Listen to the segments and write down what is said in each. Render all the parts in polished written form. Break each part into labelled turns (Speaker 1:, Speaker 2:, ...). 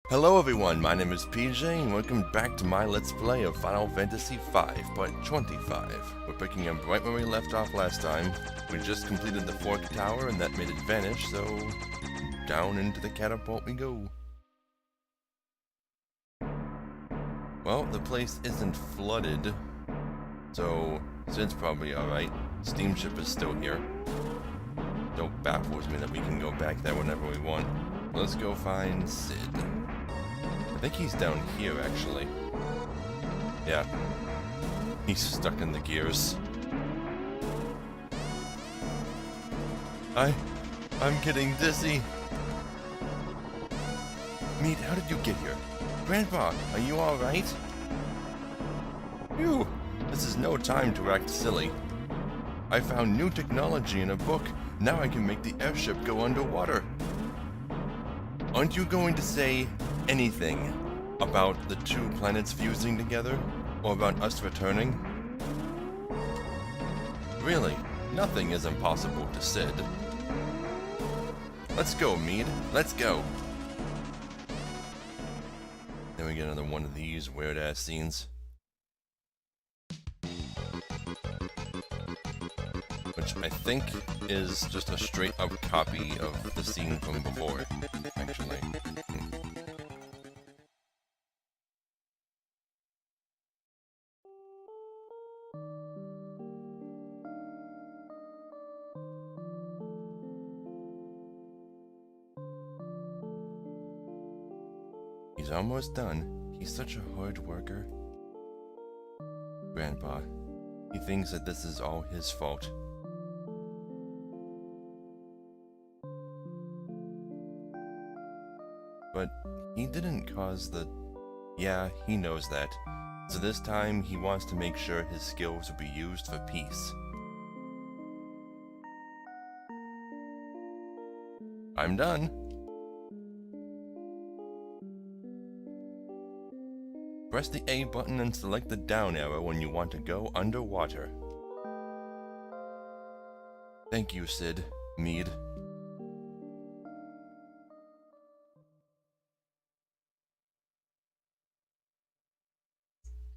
Speaker 1: Hello everyone, my name is PJ and welcome back to my Let's Play of Final Fantasy V, Part 25. We're picking up right where we left off last time. We just completed the Fork Tower and that made it vanish, so down into the catapult we go. Well, the place isn't flooded, so Sid's probably alright. Steamship is still here. Don't baffles me that we can go back there whenever we want. Let's go find Sid. I think he's down here, actually. Yeah. He's stuck in the gears. I'm getting dizzy. Meat, how did you get here? Grandpa, are you alright? Phew, this is no time to act silly. I found new technology in a book. Now I can make the airship go underwater. Aren't you going to say anything about the two planets fusing together? Or about us returning? Really, nothing is impossible to Sid. Let's go, Mead. Let's go. Then we get another one of these weird-ass scenes. Which I think is just a straight-up copy of the scene from before, actually. He's almost done. He's such a hard worker. Grandpa, he thinks that this is all his fault. But he didn't cause the... Yeah, he knows that. So this time, he wants to make sure his skills will be used for peace. I'm done. Press the A button and select the down arrow when you want to go underwater. Thank you, Sid. Mead.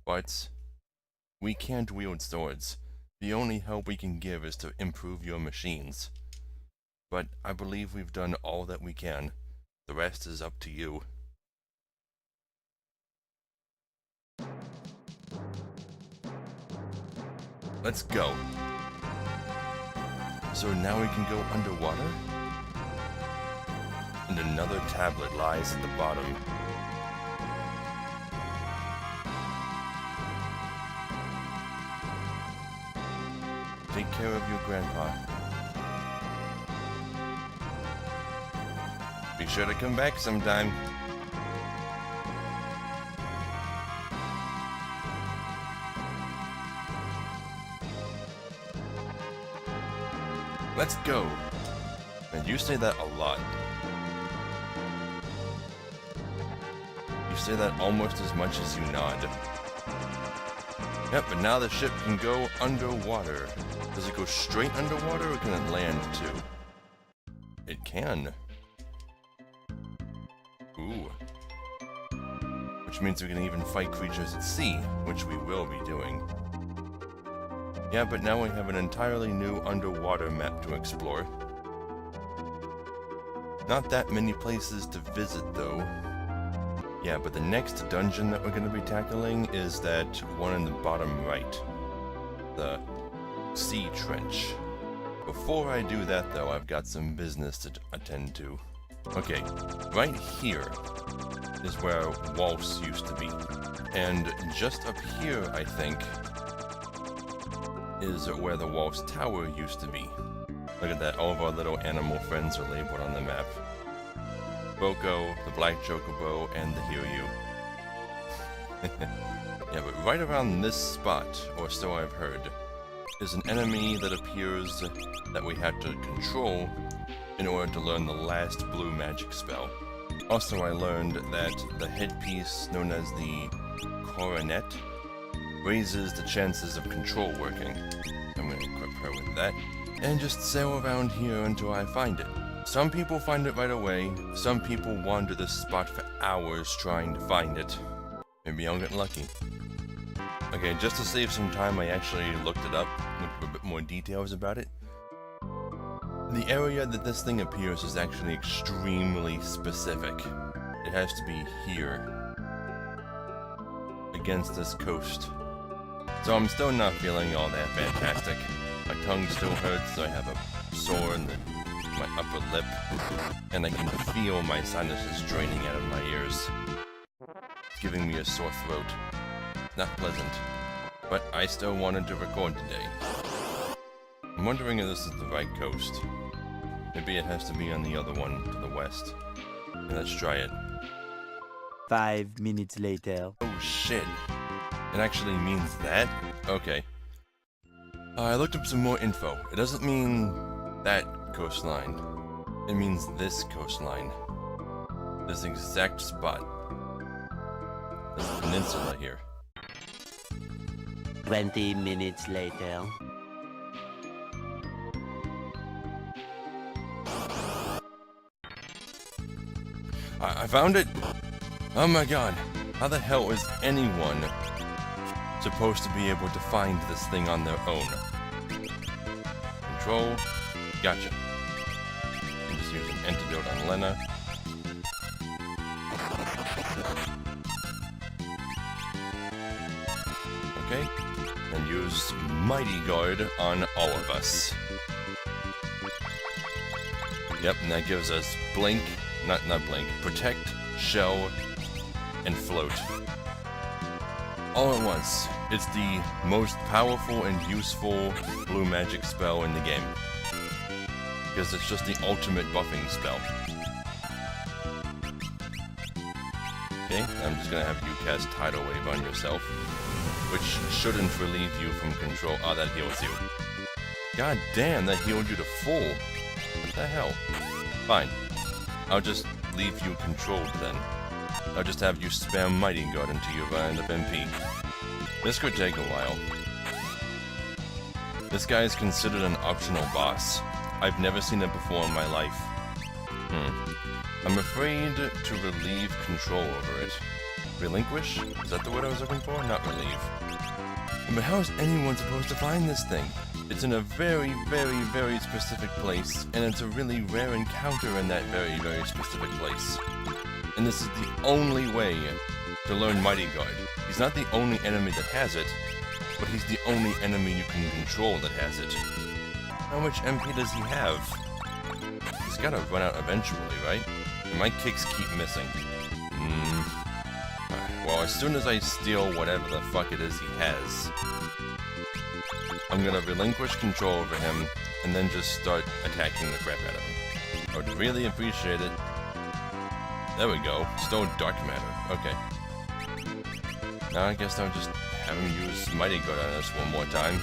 Speaker 1: But we can't wield swords. The only help we can give is to improve your machines. But I believe we've done all that we can. The rest is up to you. Let's go. So now we can go underwater? And another tablet lies at the bottom. Take care of your grandpa. Be sure to come back sometime. Let's go. And you say that a lot. You say that almost as much as you nod. Yep, but now the ship can go underwater. Does it go straight underwater or can it land too? It can. Ooh. Which means we can even fight creatures at sea, which we will be doing. Yeah, but now we have an entirely new underwater map to explore. Not that many places to visit though. Yeah, but the next dungeon that we're going to be tackling is that one in the bottom right. The Sea Trench. Before I do that though, I've got some business to attend to. Okay, right here is where Waltz used to be. And just up here, I think, is where the Waltz Tower used to be. Look at that, all of our little animal friends are labeled on the map. Boko, the Black Chocobo, and the Hiryu. Yeah, but right around this spot, or so I've heard, is an enemy that appears that we have to control in order to learn the last blue magic spell. Also, I learned that the headpiece known as the coronet raises the chances of control working. I'm going to equip her with that, and just sail around here until I find it. Some people find it right away, some people wander this spot for hours trying to find it. Maybe I'll get lucky. Okay, just to save some time, I actually looked it up, looked for a bit more details about it. The area that this thing appears is actually extremely specific. It has to be here, against this coast. So I'm still not feeling all that fantastic. My tongue still hurts, so I have a sore in my upper lip, and I can feel my sinuses draining out of my ears. It's giving me a sore throat. Not pleasant, but I still wanted to record today. I'm wondering if this is the right coast. Maybe it has to be on the other one to the west. And let's try it.
Speaker 2: 5 minutes later.
Speaker 1: Oh shit. It actually means that? Okay. I looked up some more info. It doesn't mean that coastline. It means this coastline. This exact spot. This peninsula here.
Speaker 2: 20 minutes later.
Speaker 1: I found it! Oh my god. How the hell is anyone supposed to be able to find this thing on their own? Control. Gotcha. And just use an antidote on Lena. Okay. And use Mighty Guard on all of us. Yep, and that gives us Blink, not Blink, Protect, Shell, and Float. All at once. It's the most powerful and useful blue magic spell in the game. Because it's just the ultimate buffing spell. Okay, I'm just gonna have you cast Tidal Wave on yourself, which shouldn't relieve you from control. Ah, that heals you. God damn, that healed you to full. What the hell? Fine. I'll just leave you controlled then. I'll just have you spam Mighty Guard until you run out of MP. This could take a while. This guy is considered an optional boss. I've never seen it before in my life. I'm afraid to relieve control over it. Relinquish? Is that the word I was looking for? Not relieve. But how is anyone supposed to find this thing? It's in a very, very, very specific place, and it's a really rare encounter in that very, very specific place. And this is the only way to learn Mighty Guard. He's not the only enemy that has it, but he's the only enemy you can control that has it. How much MP does he have? He's gotta run out eventually, right? And my kicks keep missing. Well, as soon as I steal whatever the fuck it is he has, I'm gonna relinquish control over him, and then just start attacking the crap out of him. I would really appreciate it. There we go. Still dark matter. Okay. Now I guess I'll just have him use Mighty Guard on us one more time.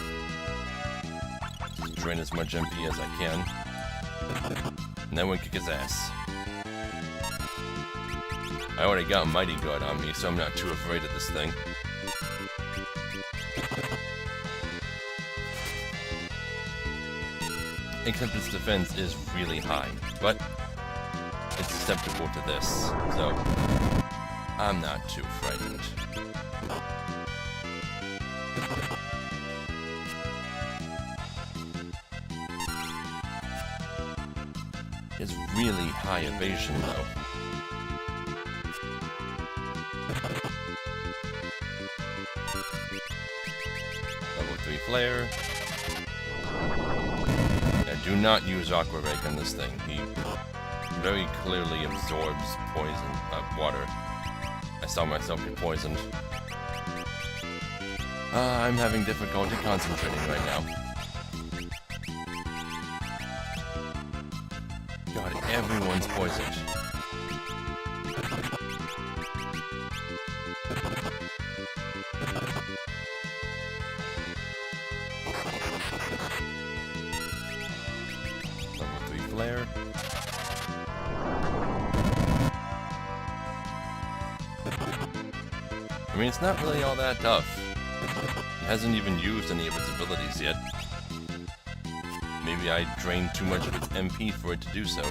Speaker 1: Just drain as much MP as I can. And then we kick his ass. I already got Mighty Guard on me, so I'm not too afraid of this thing. Except its defense is really high, but it's susceptible to this, so I'm not too frightened. It's really high evasion, though. Level 3 flare. Now, do not use Aqua Rake on this thing. He very clearly absorbs poison, water. I saw myself get poisoned. I'm having difficulty concentrating right now. God, everyone's poisoned. Level 3 flare. I mean, it's not really all that tough. It hasn't even used any of its abilities yet. Maybe I drained too much of its MP for it to do so.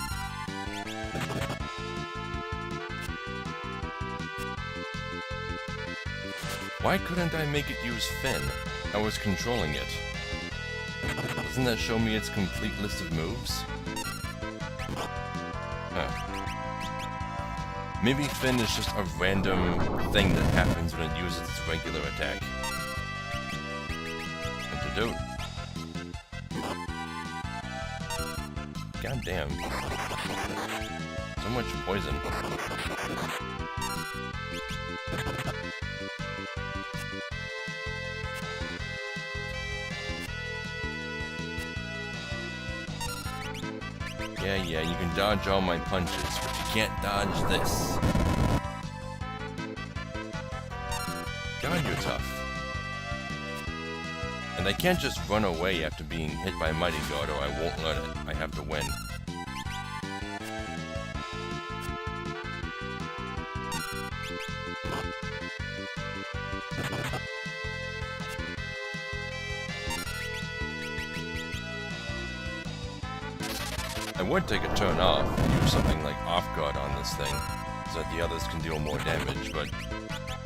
Speaker 1: Why couldn't I make it use Finn? I was controlling it. Doesn't that show me its complete list of moves? Huh. Maybe Finn is just a random thing that happens when it uses its regular attack. Antidote. God damn. So much poison. Yeah, you can dodge all my punches, but you can't dodge this. God, you're tough. And I can't just run away after being hit by Mighty Guard, or I won't let it. I have to win. I would take a turn off and use something like Off Guard on this thing, so that the others can deal more damage, but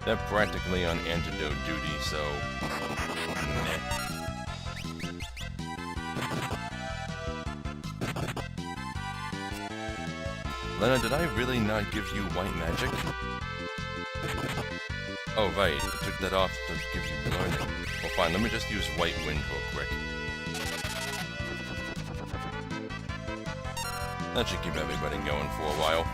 Speaker 1: they're practically on antidote duty, so... meh. Lena, did I really not give you white magic? Oh right, I took that off to give you learning. Well fine, let me just use white wind real quick. That should keep everybody going for a while.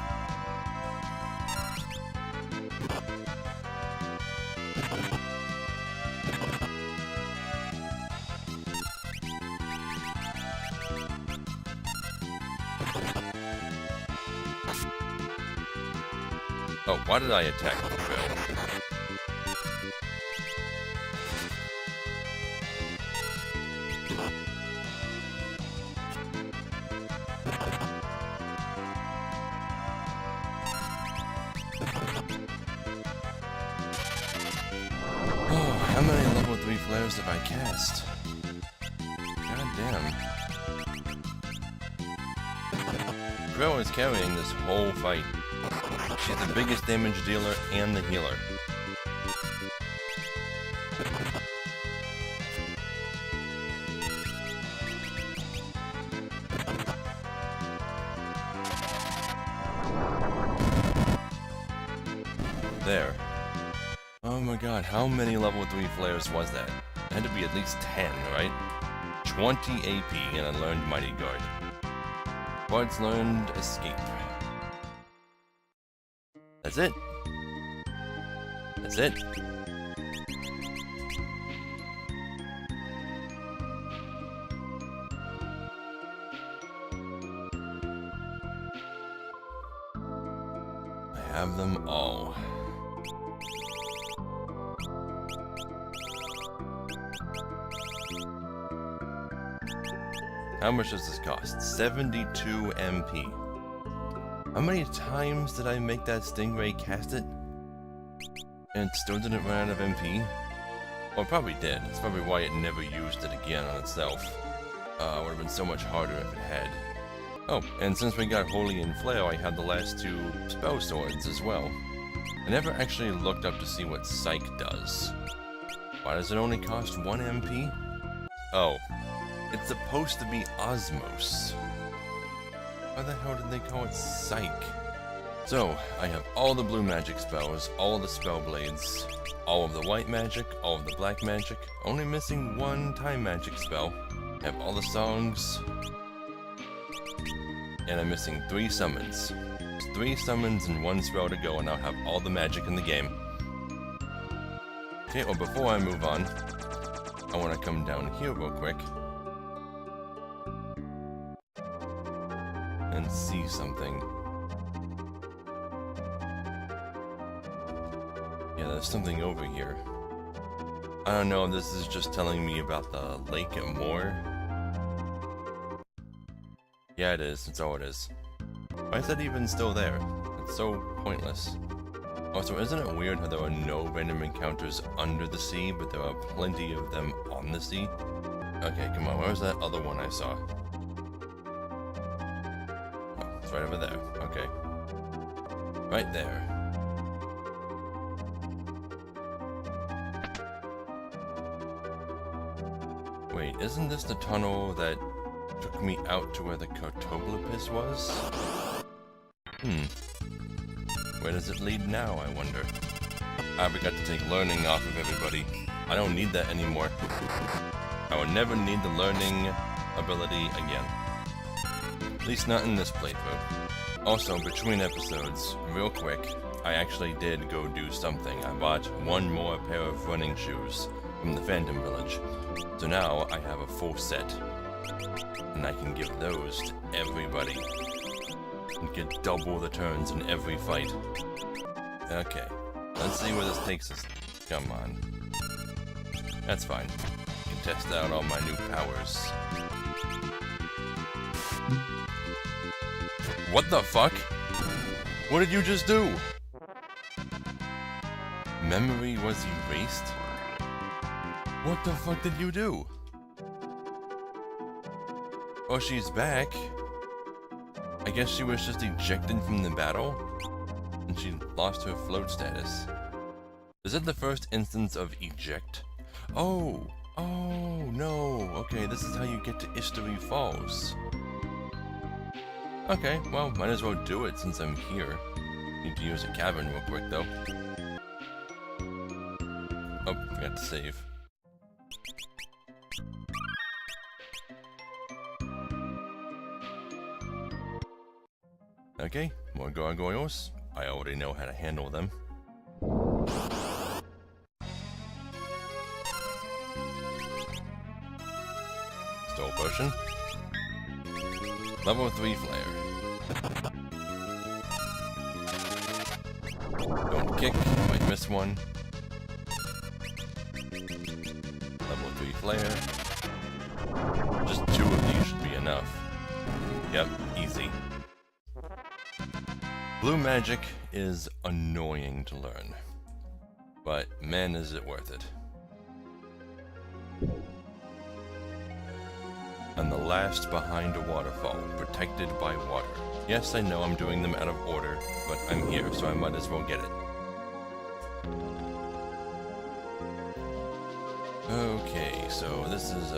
Speaker 1: Oh, why did I attack the trail? How many level 3 flares have I cast? God damn. Crow is carrying this whole fight. She's the biggest damage dealer and the healer. There. Oh my god, how many level 3 flares was that? It had to be at least 10, right? 20 AP and I learned Mighty Guard. Bards learned Escape. That's it. That's it. I have them all. How much does this cost? 72 MP. How many times did I make that Stingray cast it? And it still didn't run out of MP? Well, it probably did. That's probably why it never used it again on itself. It would have been so much harder if it had. Oh, and since we got Holy and Flail, I had the last 2 spell swords as well. I never actually looked up to see what Psych does. Why does it only cost 1 MP? Oh. It's supposed to be Osmos. Why the hell did they call it Psych? So, I have all the blue magic spells, all of the spell blades, all of the white magic, all of the black magic, only missing 1 time magic spell. I have all the songs, and I'm missing 3 summons. There's 3 summons and 1 spell to go, and I'll have all the magic in the game. Okay, well before I move on, I want to come down here real quick. And see something. Yeah, there's something over here. I don't know if this is just telling me about the lake and more. Yeah, it is. That's all it is. Why is that even still there? It's so pointless. Also, isn't it weird how there are no random encounters under the sea, but there are plenty of them on the sea? Okay, come on. Where was that other one I saw? It's right over there. Okay. Right there. Wait, isn't this the tunnel that took me out to where the Cartoblopus was? Where does it lead now, I wonder? I forgot to take learning off of everybody. I don't need that anymore. I will never need the learning ability again. At least not in this playthrough. Also, between episodes, real quick, I actually did go do something. I bought one more pair of running shoes from the Phantom Village. So now I have a full set. And I can give those to everybody. And get double the turns in every fight. Okay, let's see where this takes us. Come on. That's fine. I can test out all my new powers. What the fuck? What did you just do? Memory was erased? What the fuck did you do? Oh, she's back. I guess she was just ejected from the battle, and she lost her float status. Is it the first instance of eject? Oh no. Okay, this is how you get to History Falls. Okay, well, might as well do it since I'm here. Need to use a cavern real quick though. Oh, forgot to save. Okay, more gargoyles. I already know how to handle them. Stole potion. Level 3 flare. Don't kick, you might miss one. Level 3 flare. Just 2 of these should be enough. Yep, easy. Blue magic is annoying to learn, but man is it worth it. And the last behind a waterfall, protected by water. Yes, I know I'm doing them out of order, but I'm here, so I might as well get it. Okay, so this is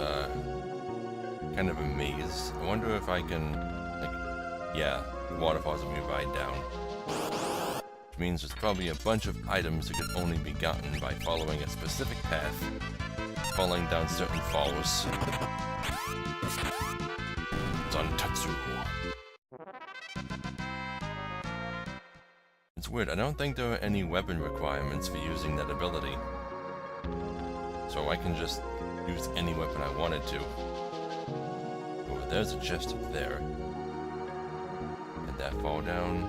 Speaker 1: kind of a maze. I wonder if I can, yeah, the waterfalls will be right down. Which means there's probably a bunch of items that could only be gotten by following a specific path, falling down certain falls. Zantatsu. It's weird, I don't think there are any weapon requirements for using that ability. So I can just use any weapon I wanted to. Oh, there's a chest up there. Did that fall down?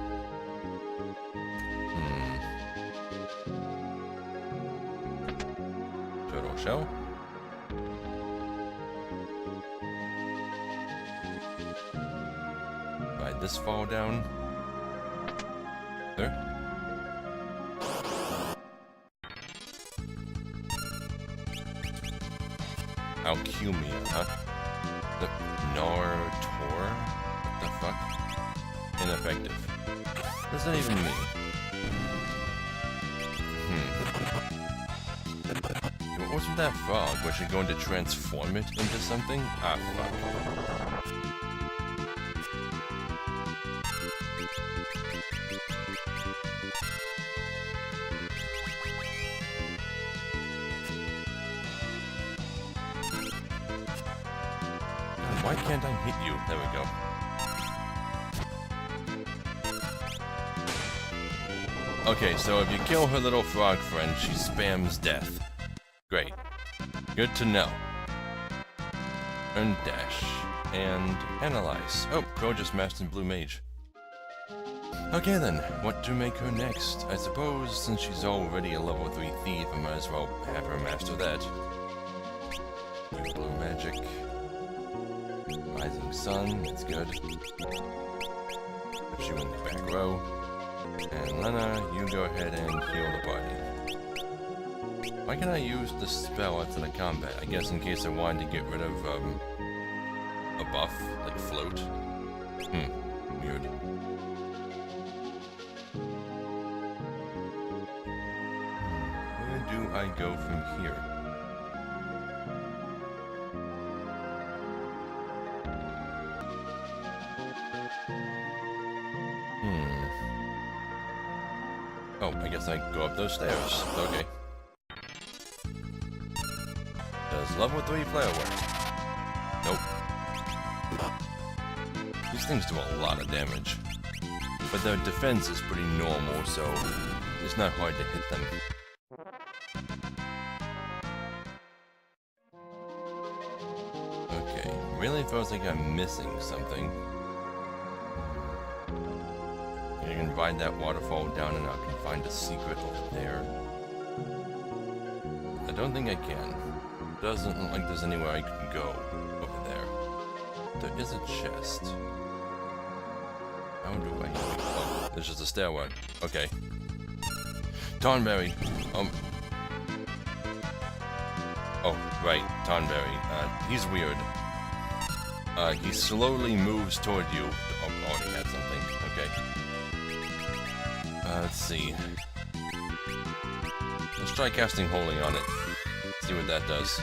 Speaker 1: Turtle shell? Right, this fall down? There? Alchemia, huh? The Nartor? What the fuck? Ineffective. What does that even mean? Wasn't that frog? Was she going to transform it into something? Ah, fuck. Why can't I hit you? There we go. Okay, so if you kill her little frog friend, she spams death. Great. Good to know. Earn dash. And analyze. Oh, Crow just mastered Blue Mage. Okay then, what to make her next? I suppose since she's already a level 3 thief, I might as well have her master that. Use Blue Magic. Rising Sun, that's good. Put you in the back row. And Lena, you go ahead and heal the party. Why can I use the spell outside of combat? I guess in case I wanted to get rid of a buff, like float. Weird. Where do I go from here? Oh, I guess I go up those stairs. Okay. Does level 3 flare work? Nope. These things do a lot of damage. But their defense is pretty normal, so it's not hard to hit them. Okay, really feels like I'm missing something. I can ride that waterfall down and I can find a secret over there. I don't think I can. Doesn't look like there's anywhere I can go over there. There is a chest. How do I... Oh, there's just a stairway. Okay. Tonberry. Oh, right. Tonberry. He's weird. He slowly moves toward you. Oh, he had something. Okay. Let's see. Let's try casting Holy on it. See what that does.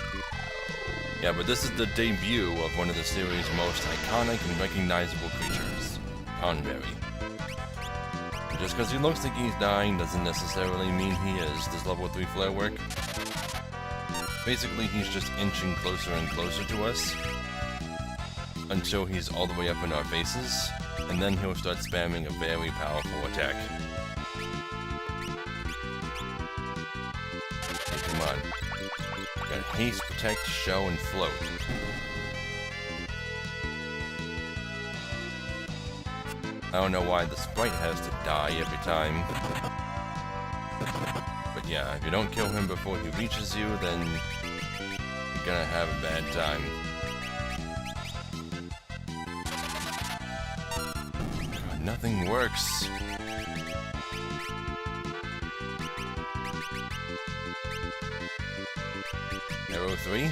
Speaker 1: Yeah, but this is the debut of one of the series' most iconic and recognizable creatures, Tonberry. Just because he looks like he's dying doesn't necessarily mean he is. Does level 3 flare work? Basically, he's just inching closer and closer to us until he's all the way up in our faces, and then he'll start spamming a very powerful attack. Okay, come on. Got haste, protect, show, and float. I don't know why the sprite has to die every time. But yeah, if you don't kill him before he reaches you, then you're gonna have a bad time. God, nothing works. Arrow 3.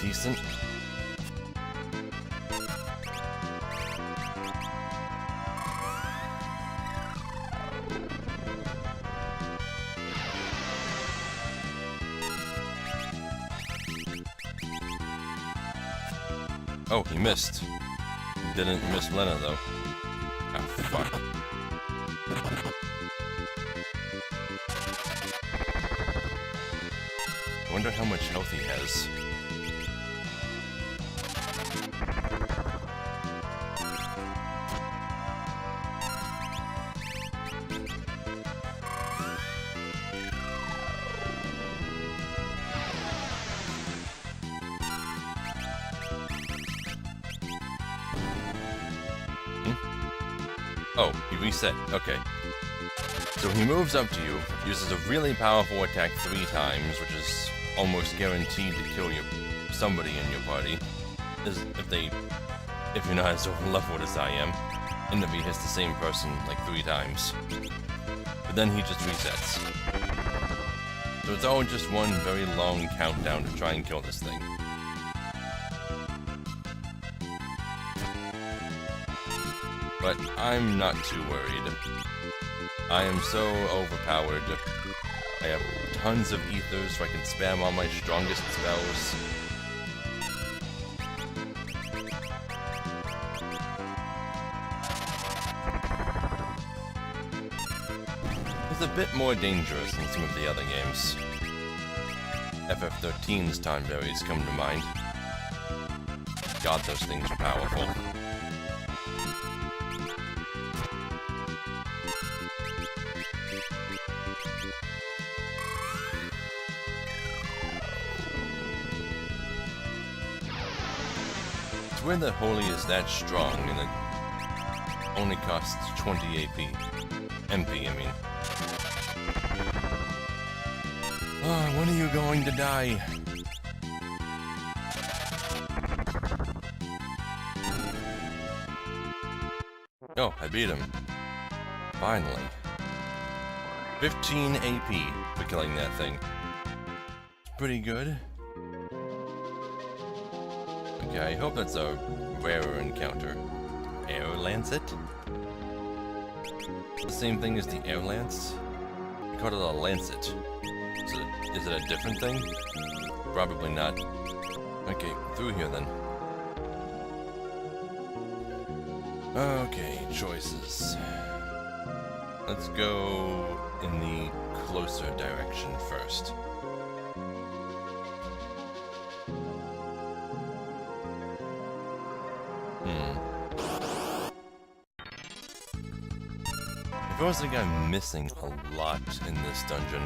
Speaker 1: Decent. Oh, he missed. He didn't miss Lena, though. Ah, fuck. I wonder how much health he has. Oh, he reset. Okay. So he moves up to you, uses a really powerful attack 3 times, which is almost guaranteed to kill somebody in your party. If you're not as over-leveled as I am, and if he hits the same person like 3 times. But then he just resets. So it's all just one very long countdown to try and kill this thing. But I'm not too worried. I am so overpowered. I have tons of ethers so I can spam all my strongest spells. It's a bit more dangerous than some of the other games. FF13's Tonberries come to mind. God, those things are powerful. Where the Holy is that strong and it only costs 20 AP. MP, I mean. Oh, when are you going to die? Oh, I beat him. Finally. 15 AP for killing that thing. Pretty good. Okay, I hope that's a rarer encounter. Air Lancet? The same thing as the Air Lance? We called it a Lancet. Is it a different thing? Probably not. Okay, through here then. Okay, choices. Let's go in the closer direction first. I feel like I'm missing a lot in this dungeon.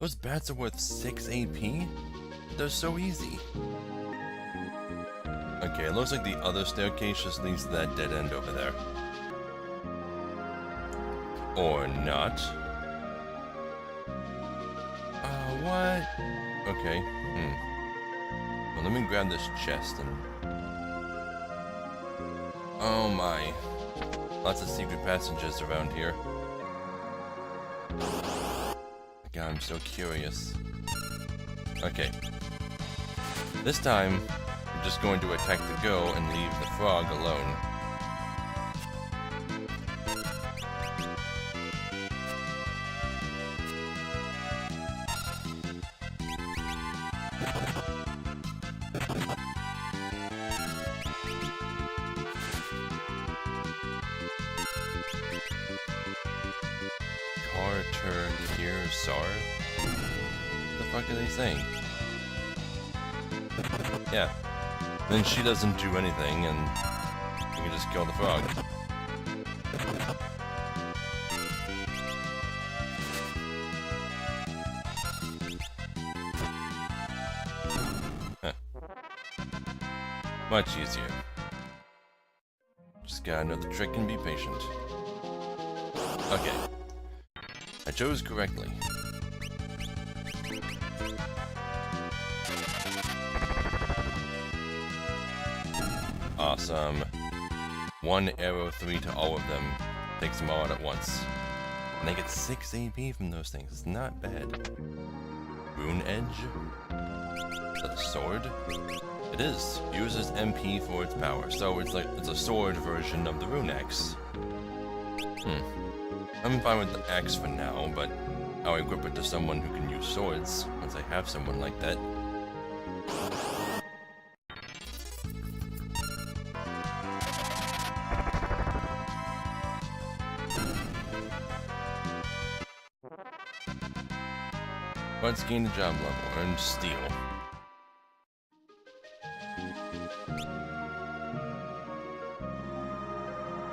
Speaker 1: Those bats are worth 6 AP? They're so easy. Okay, it looks like the other staircase just leads to that dead end over there. Or not. What? Okay, Well, let me grab this chest and... Oh my. Lots of secret passages around here. God, I'm so curious. Okay. This time, I'm just going to attack the girl and leave the frog alone. Carter here, Sar? What the fuck are they saying? Yeah. Then she doesn't do anything, and we can just kill the frog. Huh. Much easier. Just gotta know the trick and be patient. Okay. I chose correctly. Awesome. 1 arrow, 3 to all of them. Takes them all out at once. And I get 6 AP from those things. It's not bad. Rune Edge? Is that a sword? It is. Uses MP for its power. So it's a sword version of the Rune Axe. I'm fine with the axe for now, but I'll equip it to someone who can use swords once I have someone like that. Let's gain a job level, earn steel.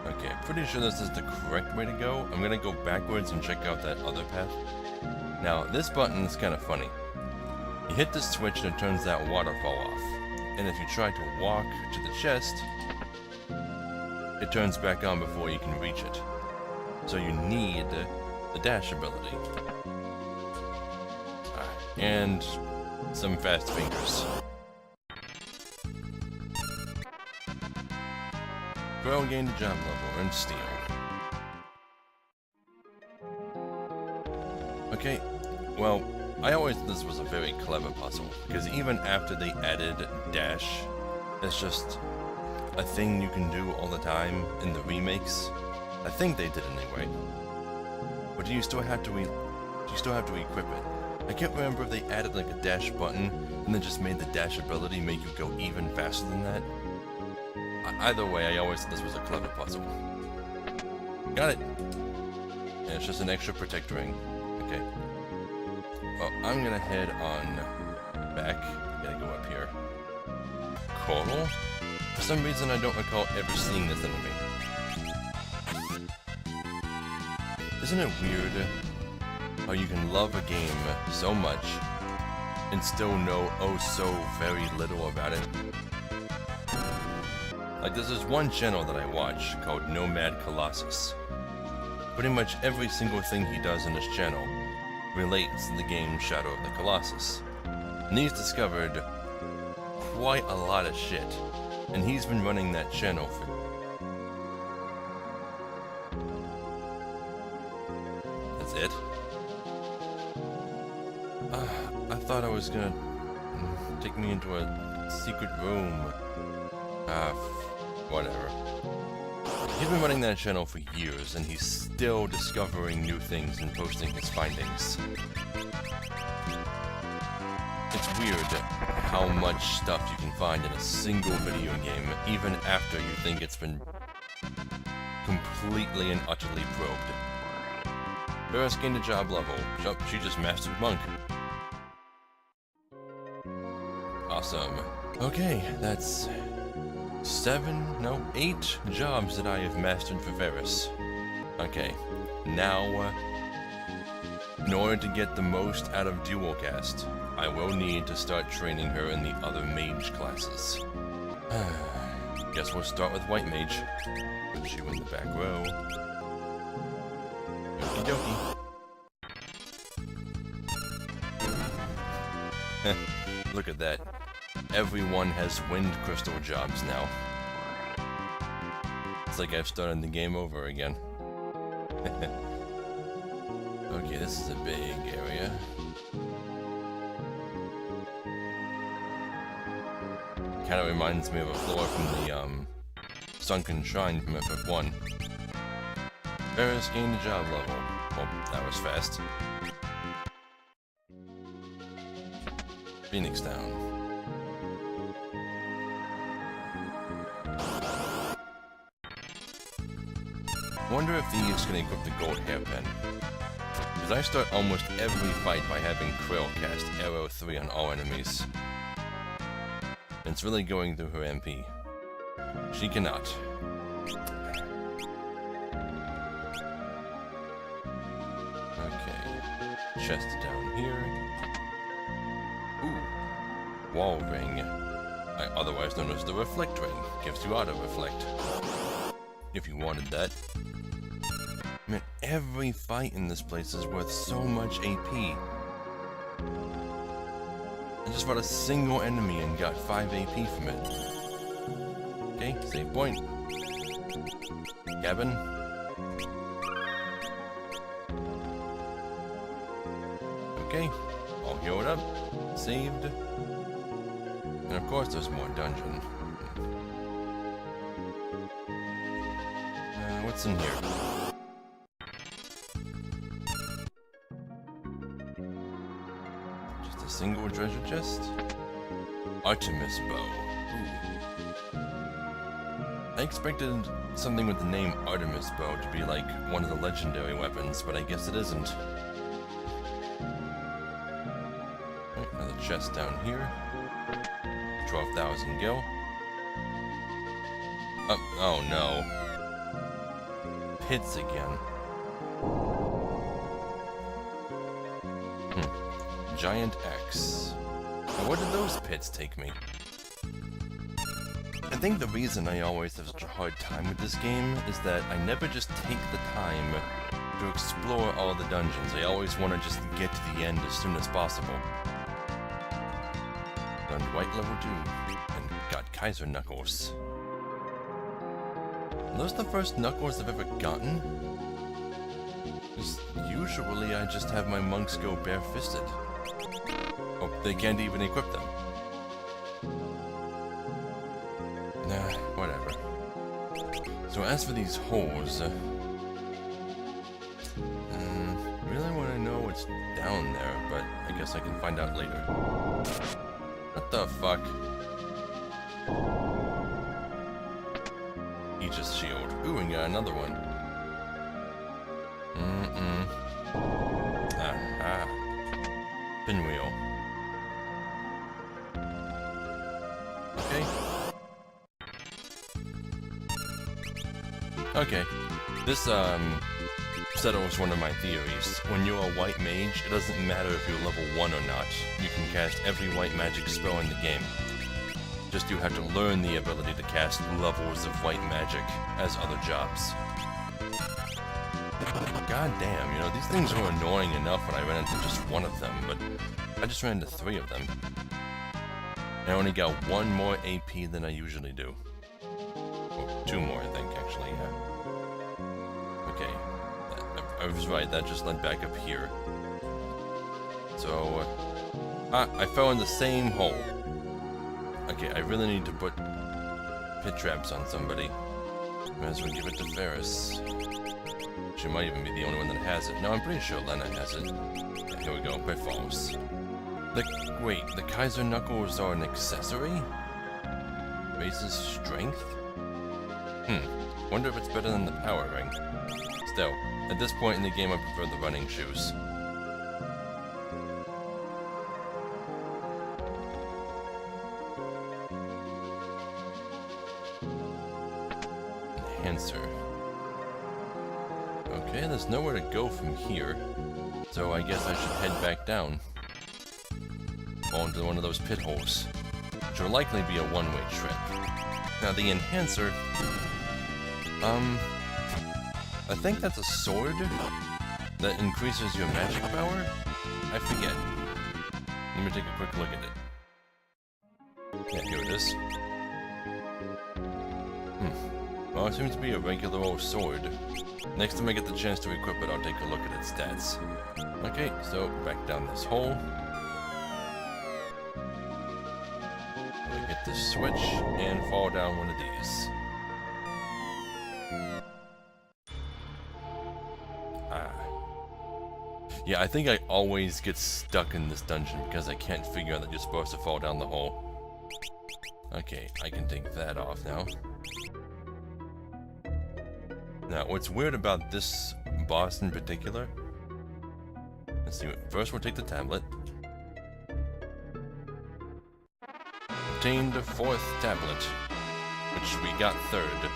Speaker 1: Okay, pretty sure this is the correct way to go. I'm gonna go backwards and check out that other path. Now, this button is kind of funny. You hit the switch and it turns that waterfall off. And if you try to walk to the chest, it turns back on before you can reach it. So you need the dash ability. And some fast fingers. Grow and gain a job level, earn steel. Okay, well, I always thought this was a very clever puzzle, because even after they added dash, it's just a thing you can do all the time in the remakes. I think they did anyway. But you still have to equip it. I can't remember if they added like a dash button and then just made the dash ability make you go even faster than that. Either way, I always thought this was a clever puzzle. Got it! And it's just an extra protect ring. Okay. Well, I'm gonna head on back. Gotta go up here. Coral? For some reason, I don't recall ever seeing this enemy. Isn't it weird how you can love a game so much and still know oh so very little about it? Like, there's this one channel that I watch called Nomad Colossus. Pretty much every single thing he does in his channel relates to the game Shadow of the Colossus. And he's discovered quite a lot of shit. And he's been running that channel for... That's it? I thought I was gonna Take me into a secret room. Whatever. He's been running that channel for years, and he's still discovering new things and posting his findings. It's weird how much stuff you can find in a single video game, even after you think it's been completely and utterly probed. Ferris gained a job level. She just mastered Monk. Awesome. Okay, that's 8 jobs that I have mastered for Ferris. Okay, now, in order to get the most out of Dualcast, I will need to start training her in the other mage classes. Guess we'll start with White Mage. Put you in the back row. Okie dokie. Look at that. Everyone has wind crystal jobs now. It's like I've started the game over again. Okay, this is a big area. Kind of reminds me of a floor from the Sunken Shrine from FF1. Ferris gained a job level. Well, that was fast. Phoenix down. Wonder if these can equip the gold hairpin. Because I start almost every fight by having Krill cast Arrow 3 on all enemies. And it's really going through her MP. She cannot. Okay. Chest down here. Ooh. Wall ring. Otherwise known as the Reflect ring. Gives you auto reflect. If you wanted that. Man, every fight in this place is worth so much AP. I just fought a single enemy and got 5 AP from it. Okay, save point. Cabin. Okay, all healed up. Saved. And of course there's more dungeon. What's in here? Single treasure chest? Artemis bow. Ooh. I expected something with the name Artemis bow to be like one of the legendary weapons, but I guess it isn't. Right, another chest down here. 12,000 gil. Oh no. Pits again. Giant X. Now, where did those pits take me? I think the reason I always have such a hard time with this game is that I never just take the time to explore all the dungeons. I always want to just get to the end as soon as possible. Learned White level 2 and got Kaiser Knuckles. Are those the first Knuckles I've ever gotten? Usually I just have my monks go bare-fisted. Oh, they can't even equip them. Nah, whatever. So as for these holes, really want to know what's down there, but I guess I can find out later. What the fuck? Aegis shield. Ooh, and got another one. Aha. Pinwheel. Okay. Okay. This, settles one of my theories. When you're a white mage, it doesn't matter if you're level 1 or not. You can cast every white magic spell in the game. Just you have to learn the ability to cast levels of white magic as other jobs. God damn, you know, these things were annoying enough when I ran into just one of them, but I just ran into 3 of them. I only got 1 more AP than I usually do. Oh, 2 more, I think, actually, yeah. Okay. I was right, that just led back up here. So, Ah, I fell in the same hole. Okay, I really need to put pit traps on somebody. Might as well give it to Ferris. She might even be the only one that has it. No, I'm pretty sure Lena has it. Yeah, here we go, pitfalls. Wait, the Kaiser Knuckles are an accessory? Raises strength? Wonder if it's better than the power ring. Still, at this point in the game I prefer the running shoes. Enhancer. Okay, there's nowhere to go from here, so I guess I should head back down. Fall into one of those pit holes, which will likely be a one-way trip. Now the Enhancer, I think that's a sword that increases your magic power? I forget. Let me take a quick look at it. Yeah, here it is. Well, it seems to be a regular old sword. Next time I get the chance to equip it, I'll take a look at its stats. Okay, so back down this hole. I hit the switch and fall down one of these. Yeah, I think I always get stuck in this dungeon because I can't figure out that you're supposed to fall down the hole. Okay, I can take that off now. Now, what's weird about this boss in particular... Let's see, first we'll take the tablet. Obtained a 4th tablet, which we got 3rd.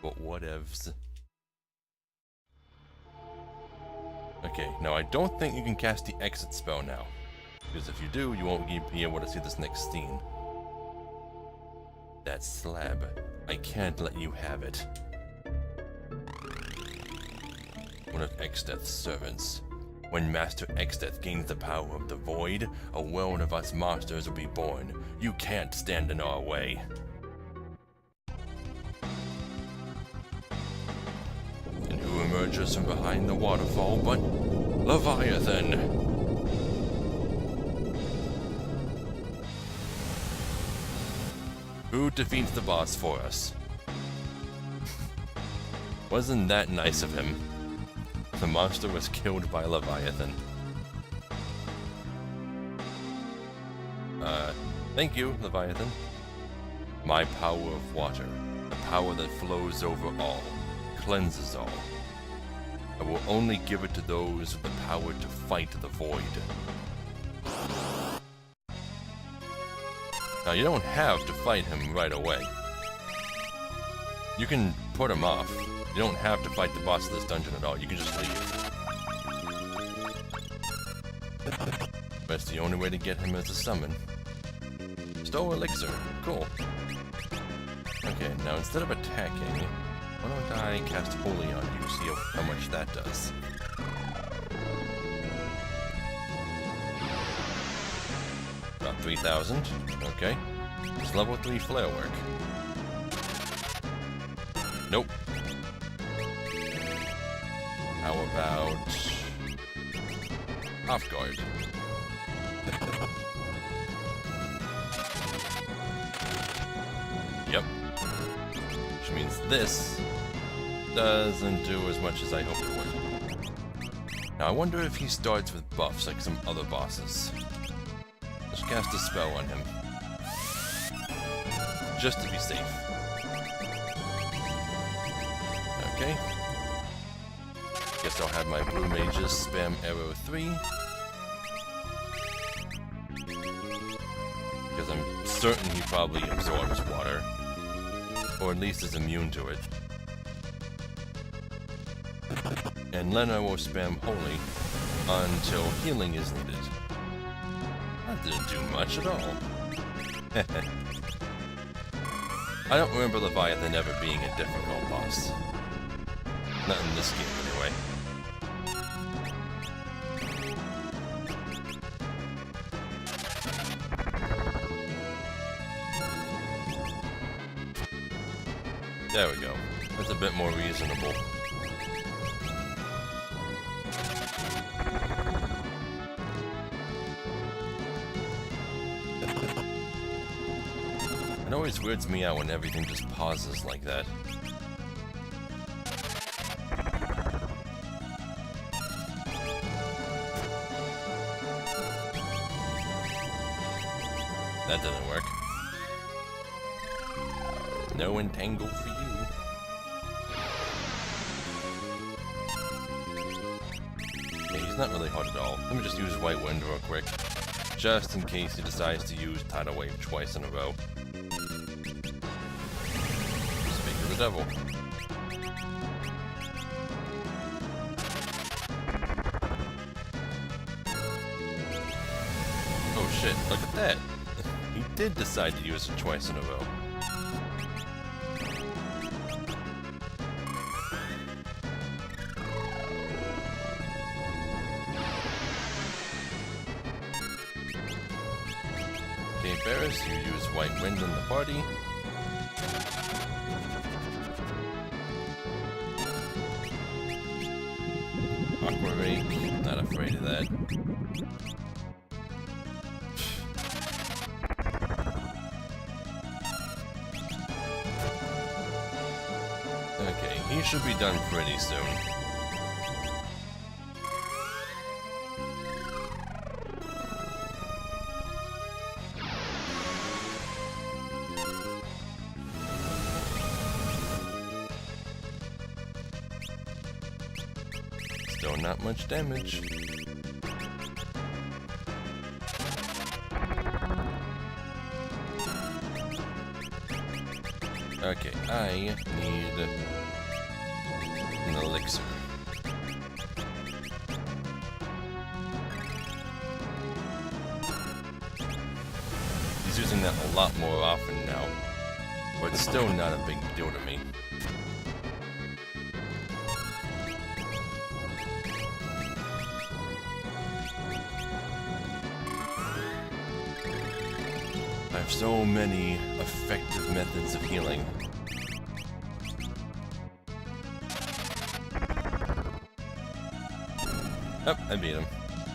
Speaker 1: But whatevs. Okay, now I don't think you can cast the exit spell now. Because if you do, you won't be able to see this next scene. That slab. I can't let you have it. One of Exdeath's servants. When Master Exdeath gains the power of the Void, a world of us monsters will be born. You can't stand in our way. And who emerges from behind the waterfall but Leviathan? Who defeats the boss for us? Wasn't that nice of him? The monster was killed by Leviathan. Thank you, Leviathan. My power of water, the power that flows over all, cleanses all. I will only give it to those with the power to fight the Void. Now, you don't have to fight him right away. You can put him off. You don't have to fight the boss of this dungeon at all. You can just leave. That's the only way to get him as a summon. Stole elixir. Cool. Okay, now instead of attacking, why don't I cast Holy on you, see how much that does. About 3,000. Okay. It's level 3 flare work. Nope. How about off guard? Yep. Which means this doesn't do as much as I hoped it would. Now I wonder if he starts with buffs like some other bosses. Let's cast a spell on him. Just to be safe. Okay. Guess I'll have my blue mages spam arrow 3. Because I'm certain he probably absorbs water. Or at least is immune to it. And Lena will spam Holy until healing is needed. That didn't do much at all. I don't remember Leviathan ever being a difficult boss. Not in this game, anyway. There we go. That's a bit more reasonable. always weirds me out when everything just pauses like that. That didn't work. No entangle for you. Okay, he's not really hard at all. Let me just use White Wind real quick. Just in case he decides to use Tidal Wave twice in a row. Speak of the devil. Oh shit, look at that! He did decide to use it twice in a row. Okay, Ferris, you use White Wind in the party. Aqua Rake, not afraid of that. Okay, he should be done pretty soon. Still not much damage. Okay, I need an elixir. He's using that a lot more often now, but it's still not a big deal to me. I have so many effective methods of healing. Oh, I beat him.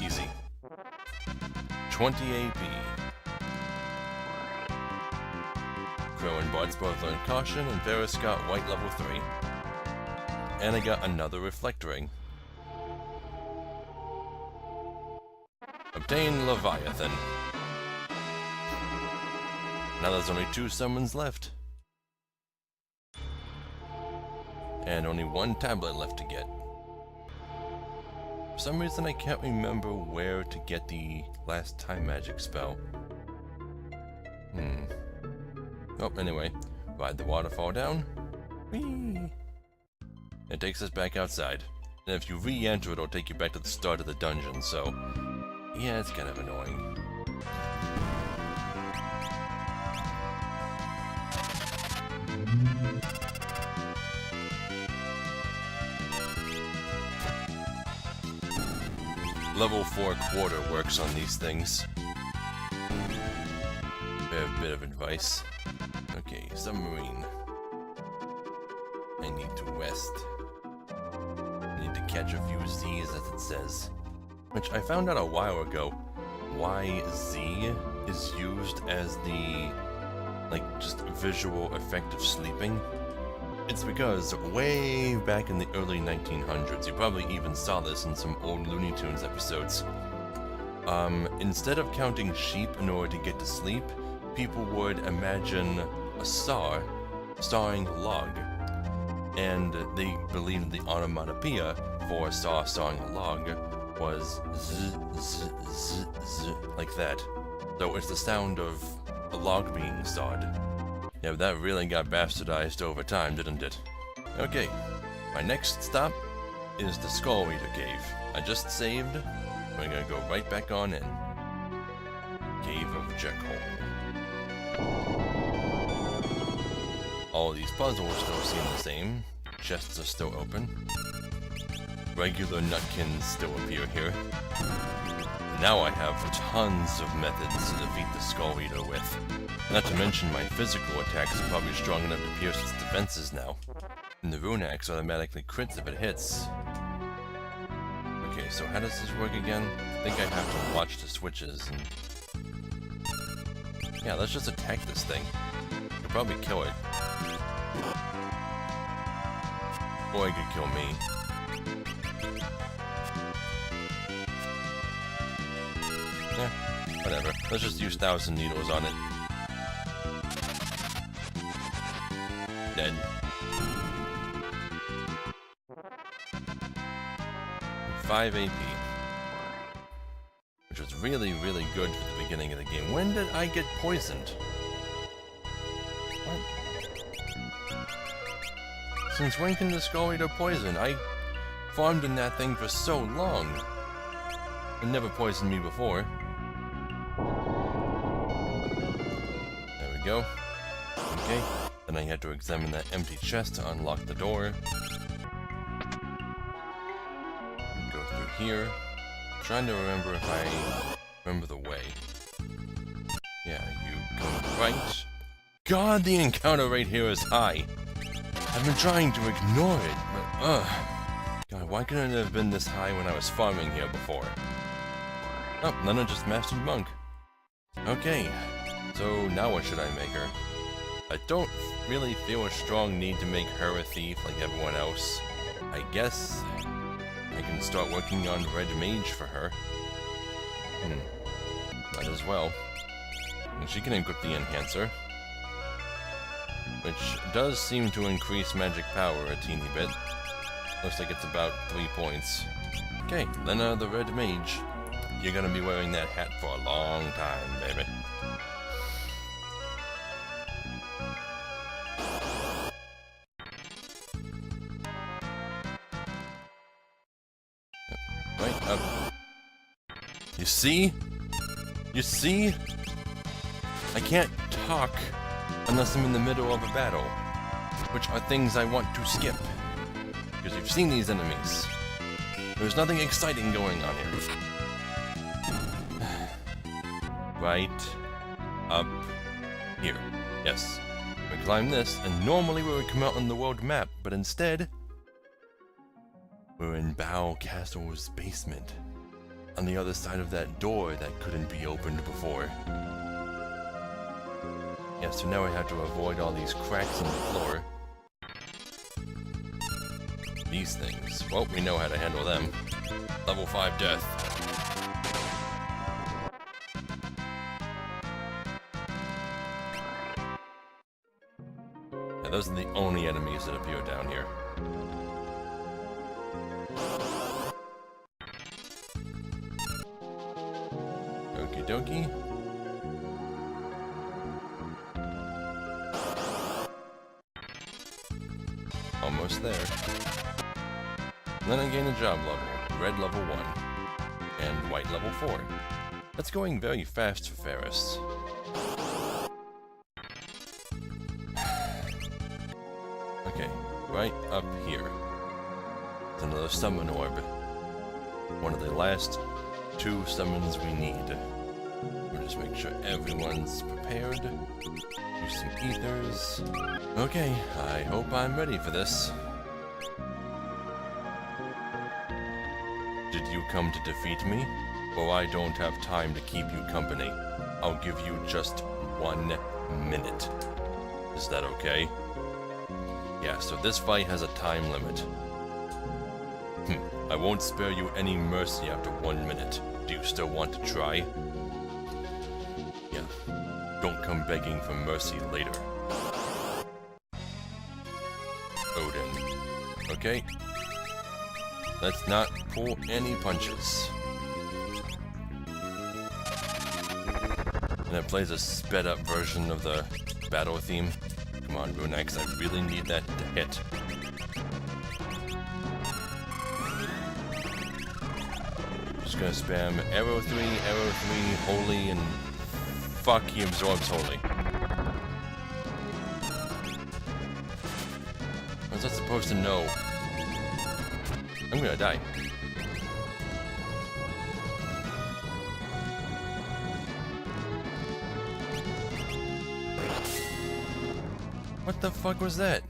Speaker 1: Easy. 20 AP. Crow and Buds both learned Caution, and Varus got White level 3. And I got another Reflect Ring. Obtain Leviathan. Now there's only 2 summons left. And only 1 tablet left to get. For some reason I can't remember where to get the last time magic spell. Oh, anyway. Ride the waterfall down. Whee! It takes us back outside. And if you re-enter, it'll take you back to the start of the dungeon, so... yeah, it's kind of annoying. Level 4 quarter works on these things. A bit of advice. Okay, submarine. I need to rest. I need to catch a few Z's, as it says. Which I found out a while ago why Z is used as the, just visual effect of sleeping. It's because way back in the early 1900s, you probably even saw this in some old Looney Tunes episodes. Instead of counting sheep in order to get to sleep, people would imagine a saw sawing a log. And they believed the onomatopoeia for a saw sawing a log was z, z, z, z, like that. So it's the sound of a log being sawed. Yeah, that really got bastardized over time, didn't it? Okay, my next stop is the Skull Eater Cave. I just saved. We're gonna go right back on in. Cave of Jekyll. All these puzzles still seem the same. Chests are still open. Regular nutkins still appear here. Now I have tons of methods to defeat the Skull Eater with. Not to mention my physical attacks are probably strong enough to pierce its defenses now. And the Rune Axe automatically crits if it hits. Okay, so how does this work again? I think I have to watch the switches and... yeah, let's just attack this thing. could probably kill it. Or it could kill me. Yeah, whatever. Let's just use 1,000 needles on it. Dead. 5 AP. Which was really, really good for the beginning of the game. When did I get poisoned? What? Since when can the Skull Eater poison? I farmed in that thing for so long. It never poisoned me before. There we go. Okay. Then I had to examine that empty chest to unlock the door. Go through here. Trying to remember if I remember the way. Yeah, you go right. God, the encounter rate here is high. I've been trying to ignore it, but God, why couldn't it have been this high when I was farming here before? Oh, Lena just mastered Monk. Okay, so now what should I make her? I don't really feel a strong need to make her a thief like everyone else. I guess I can start working on Red Mage for her. Might as well. And she can equip the Enhancer, which does seem to increase magic power a teeny bit. Looks like it's about 3 points. Okay, Lena the Red Mage. You're gonna be wearing that hat for a long time, baby. Right up. You see? You see? I can't talk unless I'm in the middle of a battle, which are things I want to skip. Because you've seen these enemies. There's nothing exciting going on here. Right up here. Yes. We climb this, and normally we would come out on the world map, but instead, we're in Bao Castle's basement, on the other side of that door that couldn't be opened before. Yeah, so now I have to avoid all these cracks in the floor. These things. Well, we know how to handle them. Level 5 death. Yeah, those are the only enemies that appear down here. Okie dokie. Almost there. And then I gain a job level. Red level 1. And white level 4. That's going very fast for Ferris. Okay, right up here. It's another summon orb. One of the last 2 summons we need. We'll just make sure everyone's prepared. Use some ethers. Okay, I hope I'm ready for this. Did you come to defeat me? Well, I don't have time to keep you company. I'll give you just 1 minute. Is that okay? Yeah, so this fight has a time limit. I won't spare you any mercy after 1 minute. Do you still want to try? Yeah. Don't come begging for mercy later. Odin. Okay. Let's not pull any punches. And it plays a sped up version of the battle theme. Come on, Runex, I really need that to hit. Just gonna spam arrow 3, holy, and fuck, he absorbs holy. I was not supposed to know. I'm gonna die. What the fuck was that?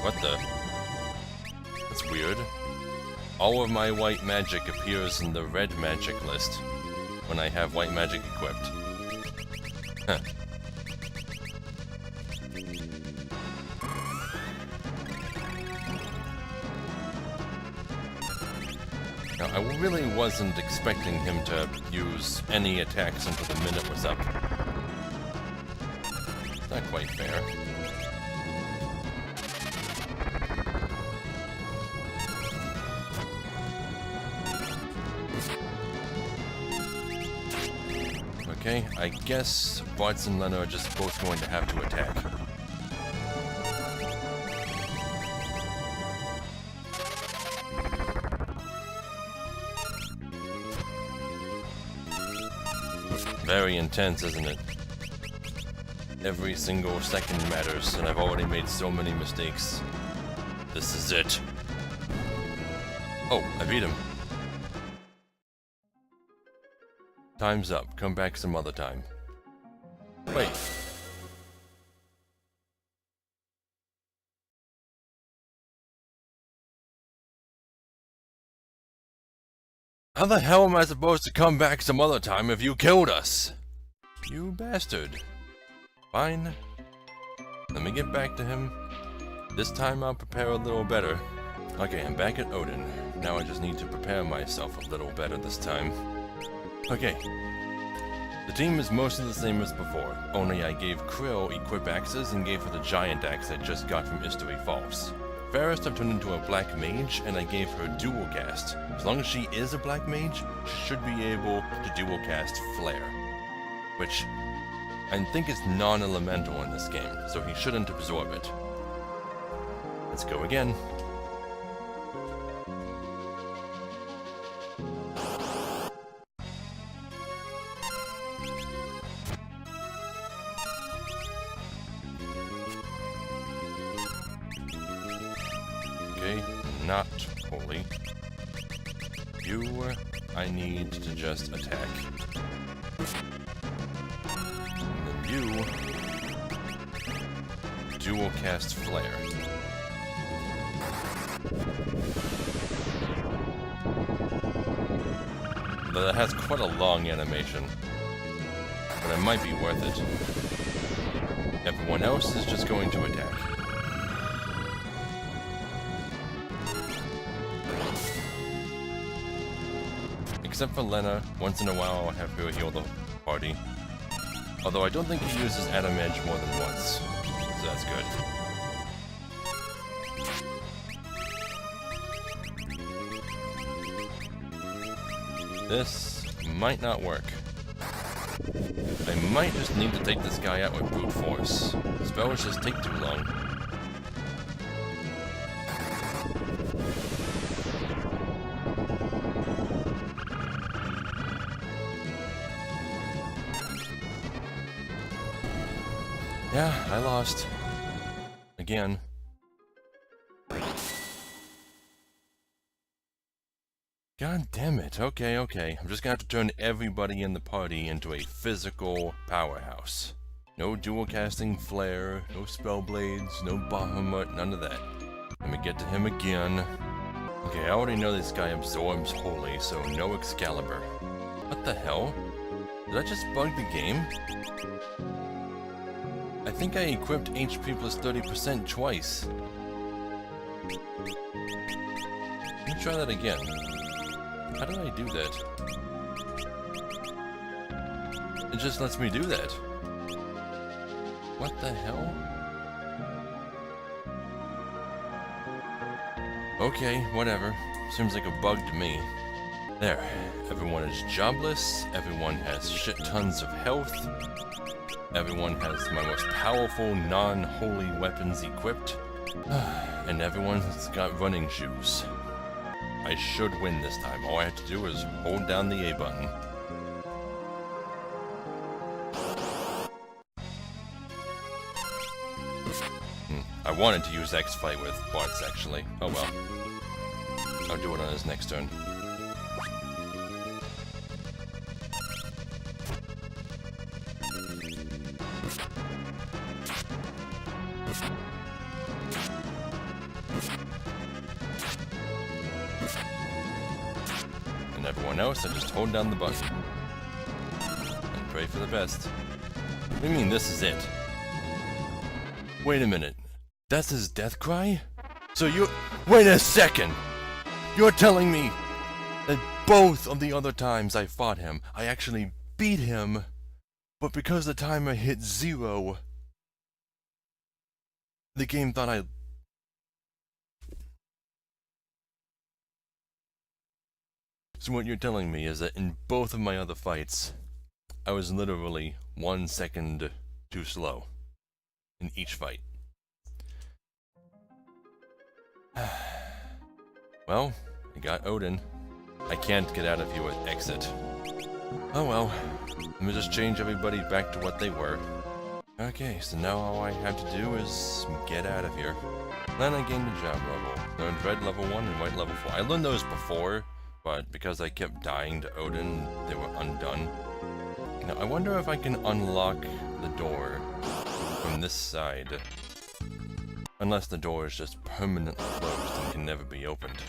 Speaker 1: What the? That's weird. all of my white magic appears in the red magic list when I have white magic equipped. Huh. Now, I really wasn't expecting him to use any attacks until the minute was up. It's not quite fair. Okay, I guess Bartz and Lena are just both going to have to attack. Very intense, isn't it? Every single second matters, and I've already made so many mistakes. This is it. Oh, I beat him. Time's up. Come back some other time. Wait. How the hell am I supposed to come back some other time if you killed us? You bastard. Fine. Let me get back to him. This time I'll prepare a little better. Okay, I'm back at Odin. Now I just need to prepare myself a little better this time. Okay. The team is mostly the same as before, only I gave Krill equip axes and gave her the giant axe I just got from History Falls. Fairest I've turned into a black mage, and I gave her dual cast. As long as she is a black mage, she should be able to dual cast Flare, which I think is non-elemental in this game, so he shouldn't absorb it. Let's go again. Okay, not holy. You, I need to just attack. And then you, dual cast Flare. Though that has quite a long animation, but it might be worth it. Everyone else is just going to attack. Except for Lena, once in a while I'll have her heal the party. Although I don't think he uses Adam Edge more than once, so that's good. This might not work. I might just need to take this guy out with brute force. Spells just take too long. Yeah, I lost. Again. God damn it. Okay. I'm just gonna have to turn everybody in the party into a physical powerhouse. No dual casting Flare, no spell blades, no Bahamut, none of that. Let me get to him again. Okay, I already know this guy absorbs holy, so no Excalibur. What the hell? Did I just bug the game? I think I equipped HP plus 30% twice. Let me try that again. How did I do that? It just lets me do that. What the hell? Okay, whatever. Seems like a bug to me. There. Everyone is jobless. Everyone has shit tons of health. Everyone has my most powerful non-holy weapons equipped. And everyone's got running shoes. I should win this time. All I have to do is hold down the A button. I wanted to use X-Fight with Bartz, actually. Oh well. I'll do it on his next turn. everyone else, I just hold down the button. And pray for the best. What do you mean this is it? Wait a minute. That's his death cry? So you... Wait a second! You're telling me that both of the other times I fought him, I actually beat him, but because the timer hit 0, the game thought I... So what you're telling me is that in both of my other fights, I was literally 1 second too slow in each fight. Well, I got Odin. I can't get out of here with exit. Oh well, let me just change everybody back to what they were. Okay, so now all I have to do is get out of here. Then I gained a job level. Learned red level 1 and white level 4. I learned those before, but because I kept dying to Odin, they were undone. Now I wonder if I can unlock the door from this side. Unless the door is just permanently closed and can never be opened.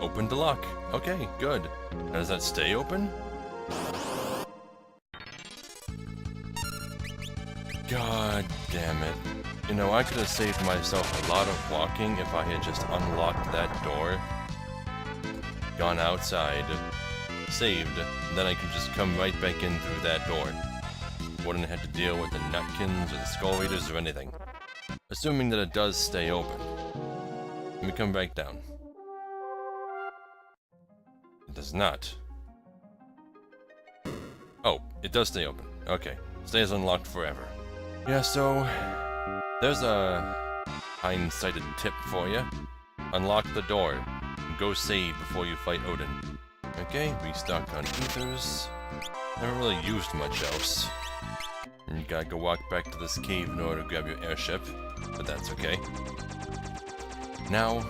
Speaker 1: Open to lock. Okay, good. Now, does that stay open? God damn it. You know, I could have saved myself a lot of walking if I had just unlocked that door, gone outside, saved, and then I could just come right back in through that door. Wouldn't have to deal with the Nutkins or the Skull Eaters or anything. Assuming that it does stay open. Let me come back down. It does not. Oh, it does stay open. Okay. Stays unlocked forever. Yeah, so... there's a hindsighted tip for you. Unlock the door. And go save before you fight Odin. Okay, restock on ethers. Never really used much else. And you gotta go walk back to this cave in order to grab your airship. But that's okay. Now,